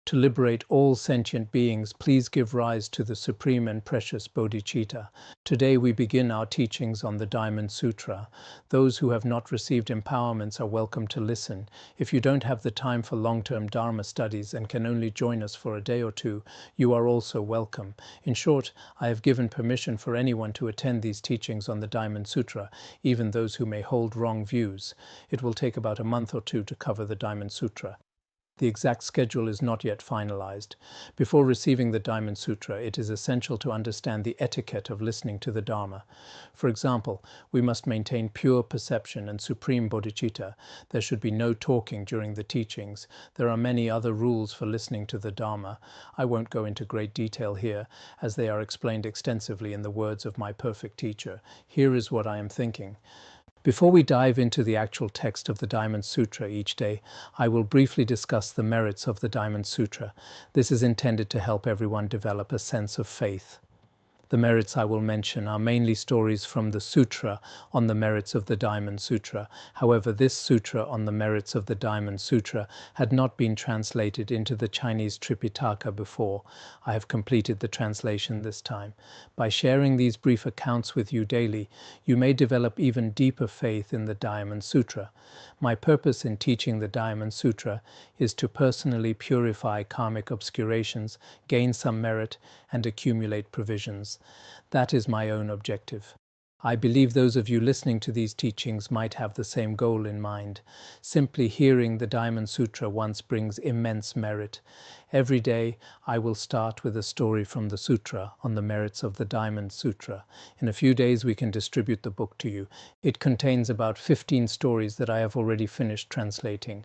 To liberate all sentient beings, please give rise to the supreme and precious Bodhicitta. Today we begin our teachings on the Diamond Sutra. Those who have not received empowerments are welcome to listen. If you don't have the time for long-term Dharma studies and can only join us for a day or two, you are also welcome. In short, I have given permission for anyone to attend these teachings on the Diamond Sutra, even those who may hold wrong views. It will take about a month or two to cover the Diamond Sutra. The exact schedule is not yet finalized. Before receiving the Diamond Sutra, it is essential to understand the etiquette of listening to the Dharma. For example, we must maintain pure perception and supreme bodhicitta. There should be no talking during the teachings. There are many other rules for listening to the Dharma. I won't go into great detail here, as they are explained extensively in the words of my perfect teacher. Here is what I am thinking. Before we dive into the actual text of the Diamond Sutra each day, I will briefly discuss the merits of the Diamond Sutra. This is intended to help everyone develop a sense of faith. The merits I will mention are mainly stories from the Sutra on the merits of the Diamond Sutra. However, this Sutra on the merits of the Diamond Sutra had not been translated into the Chinese Tripitaka before. I have completed the translation this time. By sharing these brief accounts with you daily, you may develop even deeper faith in the Diamond Sutra. My purpose in teaching the Diamond Sutra is to personally purify karmic obscurations, gain some merit, and accumulate provisions. That is my own objective. I believe those of you listening to these teachings might have the same goal in mind. Simply hearing the Diamond Sutra once brings immense merit. Every day, I will start with a story from the Sutra on the merits of the Diamond Sutra. In a few days, we can distribute the book to you. It contains about 15 stories that I have already finished translating.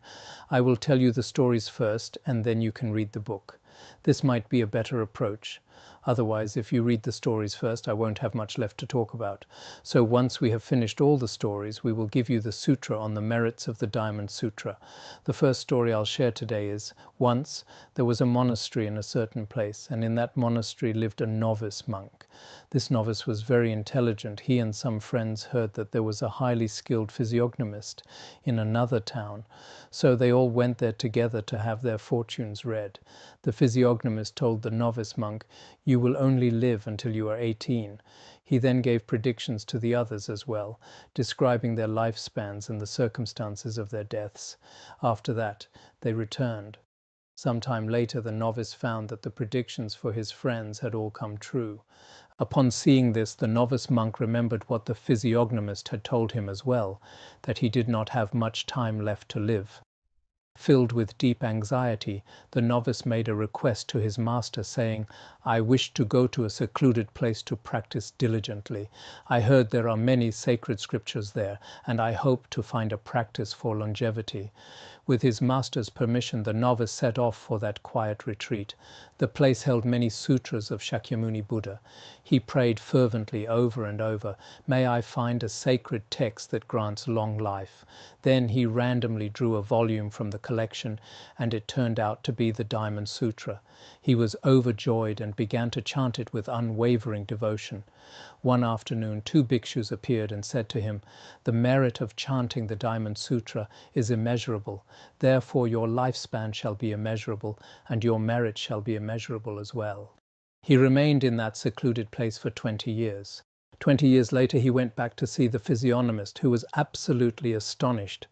I will tell you the stories first, and then you can read the book. This might be a better approach. Otherwise, if you read the stories first, I won't have much left to talk about. So once we have finished all the stories, we will give you the sutra on the merits of the Diamond Sutra. The first story I'll share today is, once there was a monastery in a certain place, and in that monastery lived a novice monk. This novice was very intelligent. He and some friends heard that there was a highly skilled physiognomist in another town. So they all went there together to have their fortunes read. The physiognomist told the novice monk, "You will only live until you are 18. He then gave predictions to the others as well, describing their lifespans and the circumstances of their deaths. After that, they returned. Some time later, the novice found that the predictions for his friends had all come true. Upon seeing this, the novice monk remembered what the physiognomist had told him as well, that he did not have much time left to live. Filled with deep anxiety, the novice made a request to his master, saying, "I wish to go to a secluded place to practice diligently. I heard there are many sacred scriptures there, and I hope to find a practice for longevity." With his master's permission, the novice set off for that quiet retreat. The place held many sutras of Shakyamuni Buddha. He prayed fervently over and over, "May I find a sacred text that grants long life." Then he randomly drew a volume from the collection, and it turned out to be the Diamond Sutra. He was overjoyed and began to chant it with unwavering devotion. One afternoon, 2 bhikshus appeared and said to him, "The merit of chanting the Diamond Sutra is immeasurable. Therefore your lifespan shall be immeasurable, and your merit shall be immeasurable as well." He remained in that secluded place for 20 years. 20 years later, he went back to see the physiognomist, who was absolutely astonished.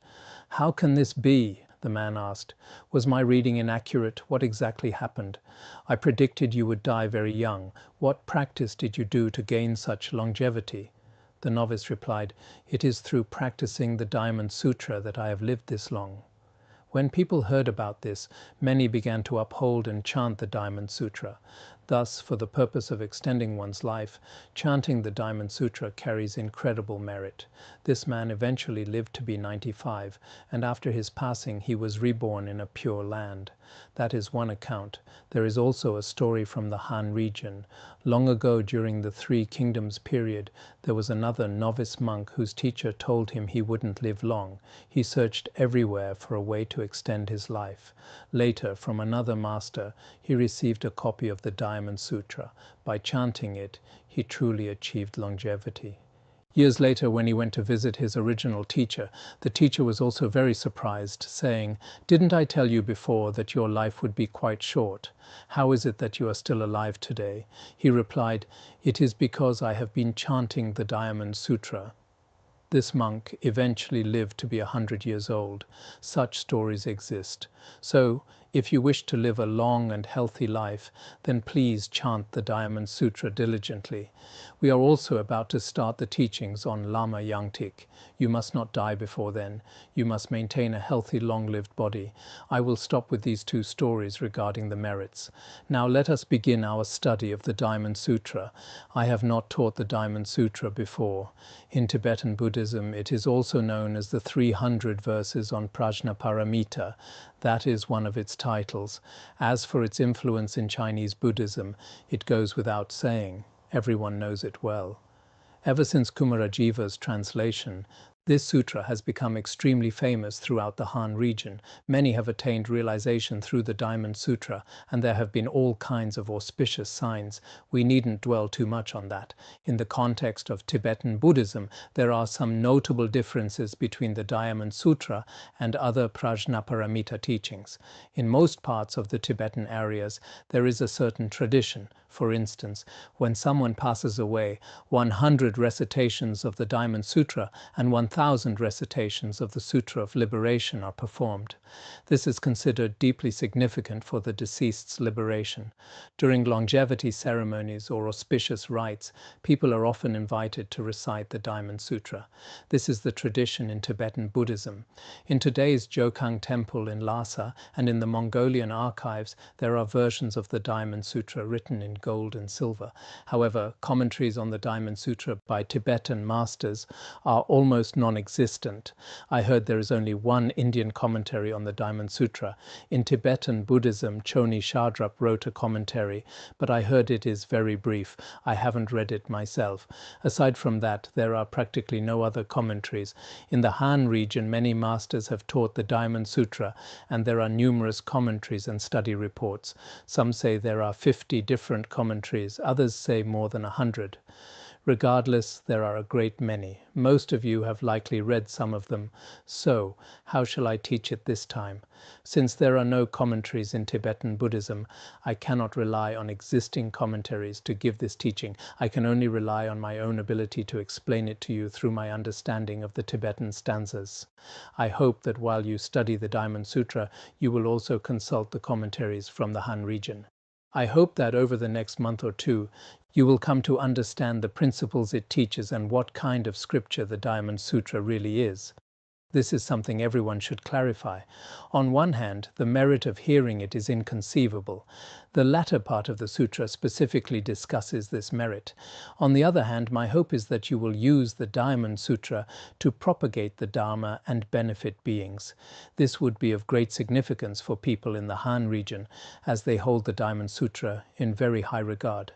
"How can this be?" the man asked. "Was my reading inaccurate? What exactly happened? I predicted you would die very young. What practice did you do to gain such longevity?" The novice replied, "It is through practicing the Diamond Sutra that I have lived this long." When people heard about this, many began to uphold and chant the Diamond Sutra. Thus, for the purpose of extending one's life, chanting the Diamond Sutra carries incredible merit. This man eventually lived to be 95, and after his passing, he was reborn in a pure land. That is one account. There is also a story from the Han region. Long ago, during the 3 Kingdoms period, there was another novice monk whose teacher told him he wouldn't live long. He searched everywhere for a way to extend his life. Later, from another master, he received a copy of the Diamond Sutra. By chanting it, he truly achieved longevity. Years later, when he went to visit his original teacher, the teacher was also very surprised, saying, "Didn't I tell you before that your life would be quite short? How is it that you are still alive today?" He replied, "It is because I have been chanting the Diamond Sutra." This monk eventually lived to be 100 years old. Such stories exist. So, if you wish to live a long and healthy life, then please chant the Diamond Sutra diligently. We are also about to start the teachings on Lama Yangtik. You must not die before then. You must maintain a healthy, long-lived body. I will stop with these two stories regarding the merits. Now let us begin our study of the Diamond Sutra. I have not taught the Diamond Sutra before. In Tibetan Buddhism, it is also known as the 300 verses on Prajnaparamita. That is one of its titles. As for its influence in Chinese Buddhism, it goes without saying. Everyone knows it well. Ever since Kumarajiva's translation, this sutra has become extremely famous throughout the Han region. Many have attained realization through the Diamond Sutra, and there have been all kinds of auspicious signs. We needn't dwell too much on that. In the context of Tibetan Buddhism, there are some notable differences between the Diamond Sutra and other Prajnaparamita teachings. In most parts of the Tibetan areas, there is a certain tradition. For instance, when someone passes away, 100 recitations of the Diamond Sutra and 1,000 recitations of the Sutra of Liberation are performed. This is considered deeply significant for the deceased's liberation. During longevity ceremonies or auspicious rites, people are often invited to recite the Diamond Sutra. This is the tradition in Tibetan Buddhism. In today's Jokang Temple in Lhasa and in the Mongolian archives, there are versions of the Diamond Sutra written in gold and silver. However, commentaries on the Diamond Sutra by Tibetan masters are almost non-existent. I heard there is only one Indian commentary on the Diamond Sutra. In Tibetan Buddhism, Choni Shardrup wrote a commentary, but I heard it is very brief. I haven't read it myself. Aside from that, there are practically no other commentaries. In the Han region, many masters have taught the Diamond Sutra, and there are numerous commentaries and study reports. Some say there are 50 different commentaries, others say more than 100. Regardless, there are a great many. Most of you have likely read some of them. So, how shall I teach it this time? Since there are no commentaries in Tibetan Buddhism, I cannot rely on existing commentaries to give this teaching. I can only rely on my own ability to explain it to you through my understanding of the Tibetan stanzas. I hope that while you study the Diamond Sutra, you will also consult the commentaries from the Han region. I hope that over the next month or two, you will come to understand the principles it teaches and what kind of scripture the Diamond Sutra really is. This is something everyone should clarify. On one hand, the merit of hearing it is inconceivable. The latter part of the sutra specifically discusses this merit. On the other hand, my hope is that you will use the Diamond Sutra to propagate the Dharma and benefit beings. This would be of great significance for people in the Han region, as they hold the Diamond Sutra in very high regard.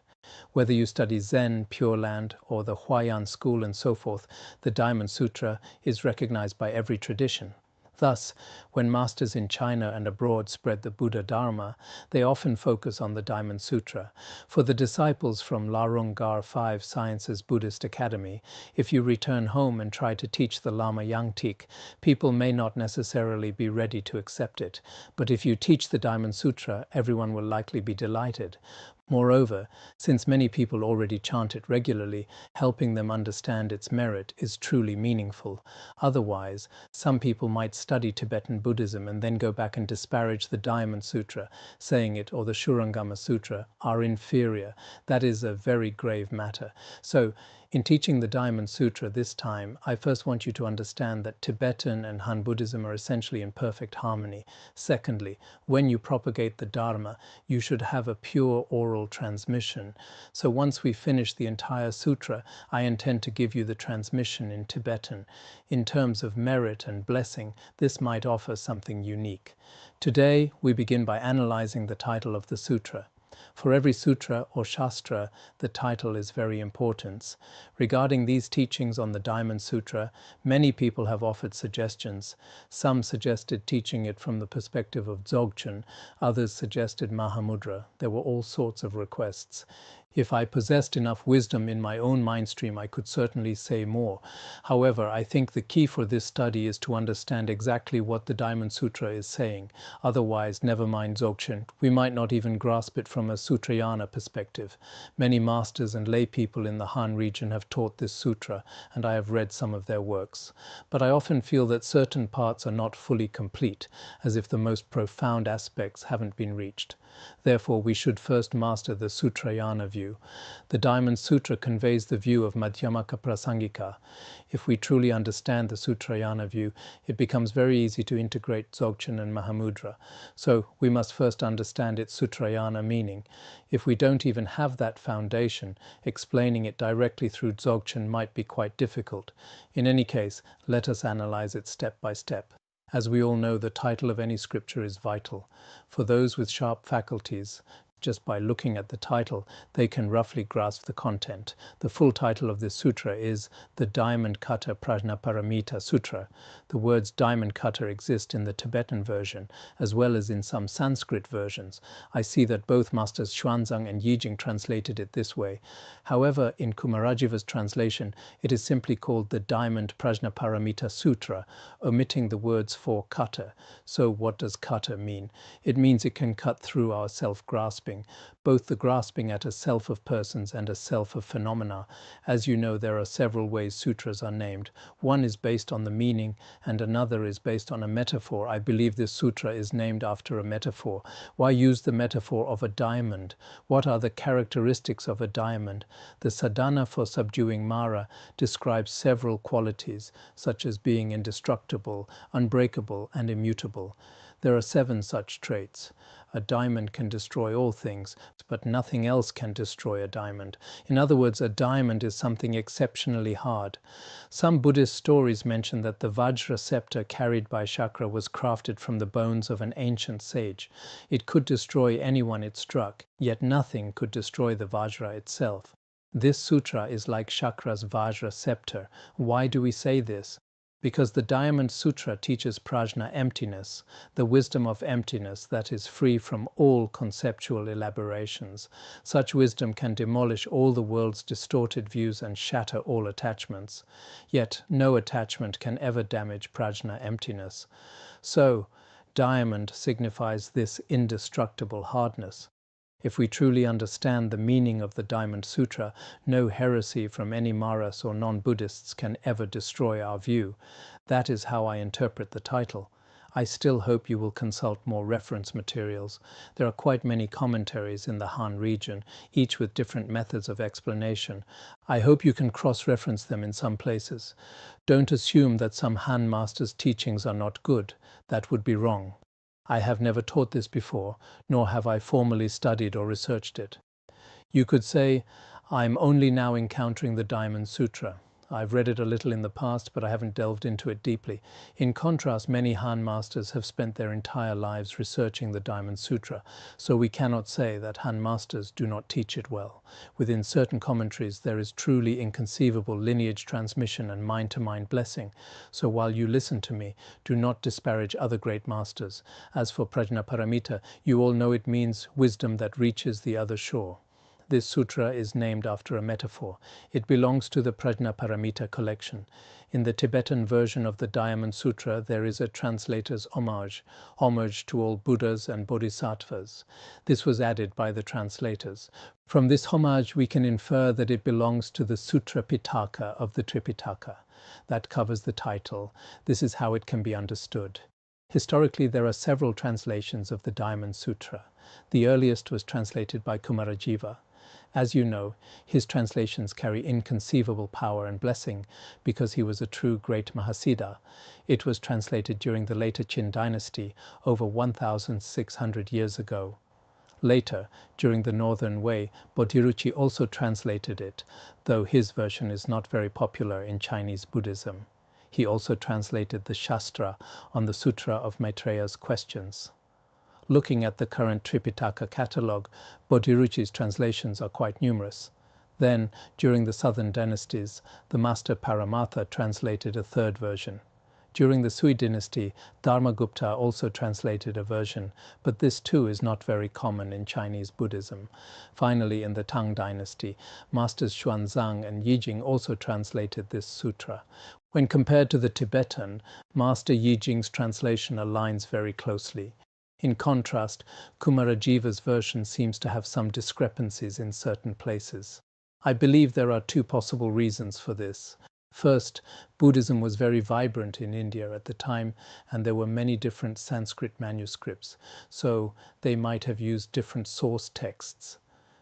Whether you study Zen, Pure Land, or the Huayan school and so forth, the Diamond Sutra is recognized by every tradition. Thus, when masters in China and abroad spread the Buddha Dharma, they often focus on the Diamond Sutra. For the disciples from Larung Gar 5 Sciences Buddhist Academy, if you return home and try to teach the Lama Yangtik, people may not necessarily be ready to accept it. But if you teach the Diamond Sutra, everyone will likely be delighted. Moreover, since many people already chant it regularly, helping them understand its merit is truly meaningful. Otherwise, some people might study Tibetan Buddhism and then go back and disparage the Diamond Sutra, saying it or the Shurangama Sutra are inferior. That is a very grave matter. So, in teaching the Diamond Sutra this time, I first want you to understand that Tibetan and Han Buddhism are essentially in perfect harmony. Secondly, when you propagate the Dharma, you should have a pure oral transmission. So once we finish the entire sutra, I intend to give you the transmission in Tibetan. In terms of merit and blessing, this might offer something unique. Today, we begin by analyzing the title of the sutra. For every sutra or shastra, the title is very important. Regarding these teachings on the Diamond Sutra, many people have offered suggestions. Some suggested teaching it from the perspective of Dzogchen, others suggested Mahamudra. There were all sorts of requests. If I possessed enough wisdom in my own mind stream, I could certainly say more. However, I think the key for this study is to understand exactly what the Diamond Sutra is saying. Otherwise, never mind Dzogchen, we might not even grasp it from a Sutrayana perspective. Many masters and lay people in the Han region have taught this sutra, and I have read some of their works. But I often feel that certain parts are not fully complete, as if the most profound aspects haven't been reached. Therefore, we should first master the Sutrayana view. The Diamond Sutra conveys the view of Madhyamaka Prasangika. If we truly understand the Sutrayana view, it becomes very easy to integrate Dzogchen and Mahamudra. So we must first understand its Sutrayana meaning. If we don't even have that foundation, explaining it directly through Dzogchen might be quite difficult. In any case, let us analyze it step by step. As we all know, the title of any scripture is vital. For those with sharp faculties, just by looking at the title, they can roughly grasp the content. The full title of this sutra is the Diamond Cutter Prajnaparamita Sutra. The words diamond cutter exist in the Tibetan version, as well as in some Sanskrit versions. I see that both masters Xuanzang and Yijing translated it this way. However, in Kumarajiva's translation, it is simply called the Diamond Prajnaparamita Sutra, omitting the words for cutter. So what does cutter mean? It means it can cut through our self-grasping, both the grasping at a self of persons and a self of phenomena. As you know, there are several ways sutras are named. One is based on the meaning, and another is based on a metaphor. I believe this sutra is named after a metaphor. Why use the metaphor of a diamond? What are the characteristics of a diamond? The sadhana for subduing Mara describes several qualities, such as being indestructible, unbreakable, and immutable. There are 7 such traits. A diamond can destroy all things, but nothing else can destroy a diamond. In other words, a diamond is something exceptionally hard. Some Buddhist stories mention that the Vajra scepter carried by Shakra was crafted from the bones of an ancient sage. It could destroy anyone it struck, yet nothing could destroy the Vajra itself. This sutra is like Shakra's Vajra scepter. Why do we say this? Because the Diamond Sutra teaches prajna emptiness, the wisdom of emptiness that is free from all conceptual elaborations. Such wisdom can demolish all the world's distorted views and shatter all attachments. Yet no attachment can ever damage prajna emptiness. So, diamond signifies this indestructible hardness. If we truly understand the meaning of the Diamond Sutra, no heresy from any Maras or non-Buddhists can ever destroy our view. That is how I interpret the title. I still hope you will consult more reference materials. There are quite many commentaries in the Han region, each with different methods of explanation. I hope you can cross-reference them in some places. Don't assume that some Han master's teachings are not good. That would be wrong. I have never taught this before, nor have I formally studied or researched it. You could say, I'm only now encountering the Diamond Sutra. I've read it a little in the past, but I haven't delved into it deeply. In contrast, many Han masters have spent their entire lives researching the Diamond Sutra, so we cannot say that Han masters do not teach it well. Within certain commentaries, there is truly inconceivable lineage transmission and mind-to-mind blessing. So while you listen to me, do not disparage other great masters. As for Prajnaparamita, you all know it means wisdom that reaches the other shore. This sutra is named after a metaphor. It belongs to the Prajnaparamita collection. In the Tibetan version of the Diamond Sutra, there is a translator's homage to all Buddhas and Bodhisattvas. This was added by the translators. From this homage, we can infer that it belongs to the Sutra Pitaka of the Tripitaka. That covers the title. This is how it can be understood. Historically, there are several translations of the Diamond Sutra. The earliest was translated by Kumarajiva. As you know, his translations carry inconceivable power and blessing because he was a true great Mahasiddha. It was translated during the later Qin dynasty, over 1,600 years ago. Later, during the Northern Way, Bodhiruchi also translated it, though his version is not very popular in Chinese Buddhism. He also translated the Shastra on the Sutra of Maitreya's questions. Looking at the current Tripitaka catalogue, Bodhiruchi's translations are quite numerous. Then, during the southern dynasties, the master Paramartha translated a third version. During the Sui dynasty, Dharmagupta also translated a version, but this too is not very common in Chinese Buddhism. Finally, in the Tang dynasty, Masters Xuanzang and Yijing also translated this sutra. When compared to the Tibetan, Master Yijing's translation aligns very closely. In contrast, Kumarajiva's version seems to have some discrepancies in certain places. I believe there are two possible reasons for this. First, Buddhism was very vibrant in India at the time, and there were many different Sanskrit manuscripts, so they might have used different source texts.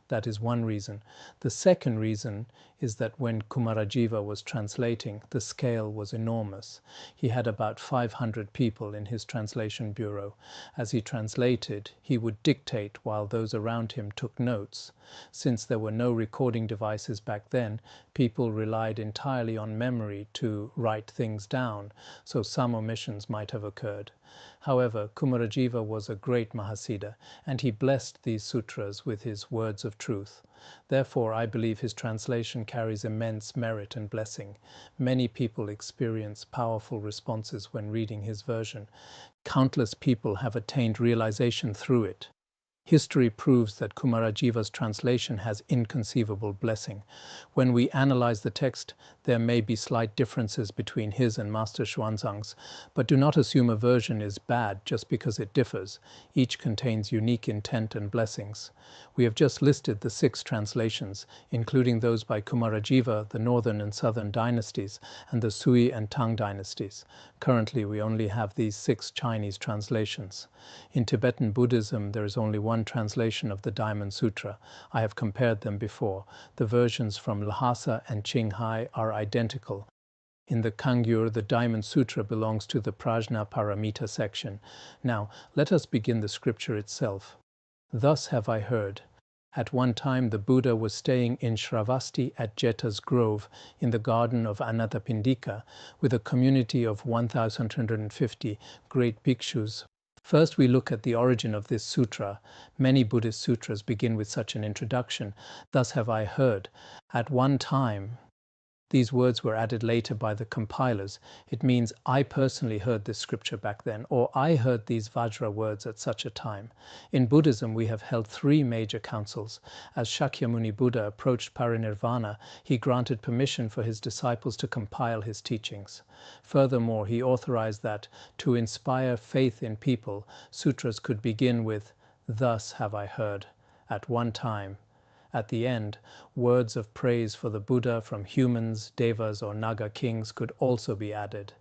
That is one reason. The second reason is that when Kumarajiva was translating, the scale was enormous. He had about 500 people in his translation bureau. As he translated, he would dictate while those around him took notes. Since there were no recording devices back then, people relied entirely on memory to write things down, so some omissions might have occurred. However, Kumarajiva was a great Mahasiddha, and he blessed these sutras with his words of truth. Therefore, I believe his translation carries immense merit and blessing. Many people experience powerful responses when reading his version. Countless people have attained realization through it. History proves that Kumarajiva's translation has inconceivable blessing. When we analyze the text, there may be slight differences between his and Master Xuanzang's, but do not assume a version is bad just because it differs. Each contains unique intent and blessings. We have just listed the 6 translations, including those by Kumarajiva, the northern and southern dynasties, and the Sui and Tang dynasties. Currently, we only have these 6 Chinese translations. In Tibetan Buddhism, there is only one translation of the Diamond Sutra. I have compared them before. The versions from Lhasa and Qinghai are identical. In the Kangyur, the Diamond Sutra belongs to the Prajna Paramita section. Now, let us begin the scripture itself. Thus have I heard. At one time, the Buddha was staying in Shravasti at Jeta's grove in the garden of Anathapindika with a community of 1,150 great bhikshus. First, we look at the origin of this sutra. Many Buddhist sutras begin with such an introduction. Thus have I heard. At one time. These words were added later by the compilers. It means I personally heard this scripture back then, or I heard these Vajra words at such a time. In Buddhism, we have held 3 major councils. As Shakyamuni Buddha approached parinirvana, he granted permission for his disciples to compile his teachings. Furthermore, he authorized that, to inspire faith in people, sutras could begin with, "Thus have I heard," at one time. At the end, words of praise for the Buddha from humans, devas, or Naga kings could also be added.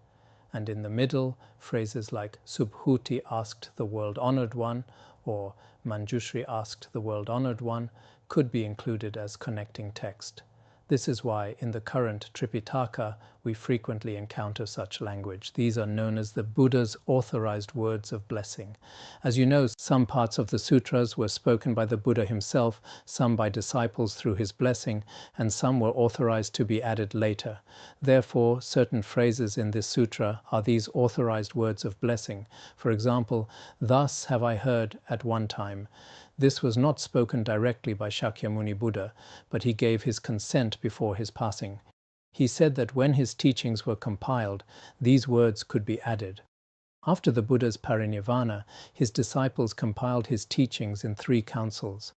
And in the middle, phrases like Subhuti asked the world-honored one, or Manjushri asked the world-honored one, could be included as connecting text. This is why, in the current Tripitaka, we frequently encounter such language. These are known as the Buddha's authorized words of blessing. As you know, some parts of the sutras were spoken by the Buddha himself, some by disciples through his blessing, and some were authorized to be added later. Therefore, certain phrases in this sutra are these authorized words of blessing. For example, "Thus have I heard at one time." This was not spoken directly by Shakyamuni Buddha, but he gave his consent before his passing. He said that when his teachings were compiled, these words could be added. After the Buddha's parinirvana, his disciples compiled his teachings in 3 councils.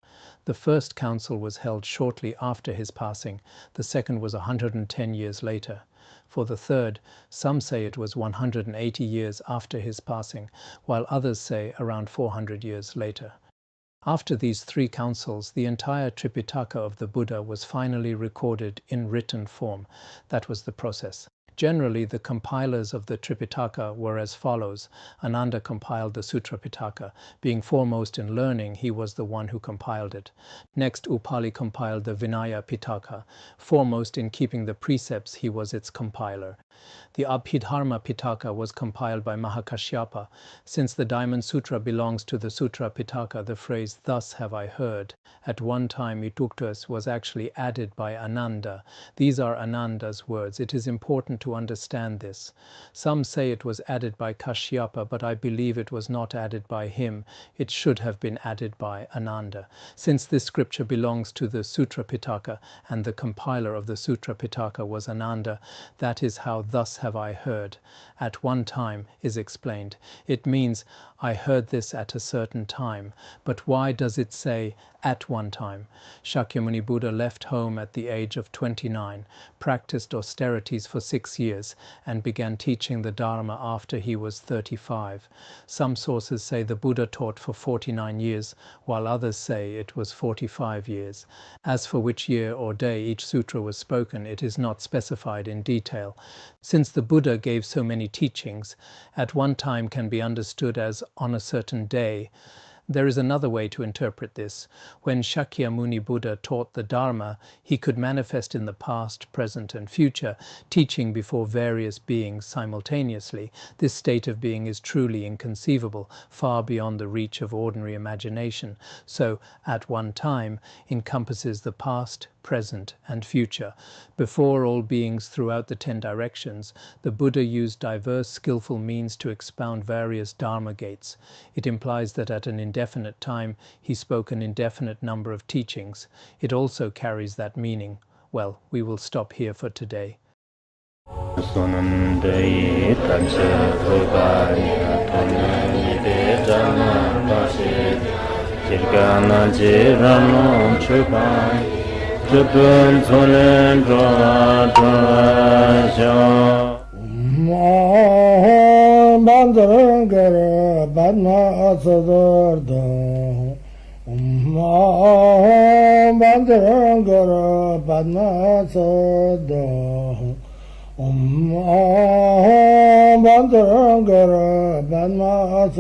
The first council was held shortly after his passing. The second was 110 years later. For the third, some say it was 180 years after his passing, while others say around 400 years later. After these 3 councils, the entire Tripitaka of the Buddha was finally recorded in written form. That was the process. Generally, the compilers of the Tripitaka were as follows. Ananda compiled the Sutra Pitaka. Being foremost in learning, he was the one who compiled it. Next, Upali compiled the Vinaya Pitaka. Foremost in keeping the precepts, he was its compiler. The Abhidharma Pitaka was compiled by Mahakashyapa. Since the Diamond Sutra belongs to the Sutra Pitaka, the phrase, "Thus have I heard," at one time Ituktas was actually added by Ananda. These are Ananda's words. It is important to to understand this. Some say it was added by Kashyapa, but I believe it was not added by him. It should have been added by Ananda. Since this scripture belongs to the Sutra Pitaka, and the compiler of the Sutra Pitaka was Ananda, that is how "thus have I heard" at one time is explained. It means I heard this at a certain time. But why does it say at one time? Shakyamuni Buddha left home at the age of 29, practiced austerities for 6 years, and began teaching the Dharma after he was 35. Some sources say the Buddha taught for 49 years, while others say it was 45 years. As for which year or day each sutra was spoken, it is not specified in detail. Since the Buddha gave so many teachings, at one time can be understood as on a certain day. There is another way to interpret this. When Shakyamuni Buddha taught the Dharma, he could manifest in the past, present, and future, teaching before various beings simultaneously. This state of being is truly inconceivable, far beyond the reach of ordinary imagination. So, at one time, encompasses the past, present, and future. Before all beings throughout the 10 directions, the Buddha used diverse skillful means to expound various Dharma gates. It implies that at an indefinite time he spoke an indefinite number of teachings. It also carries that meaning. Well, we will stop here for today. Bandara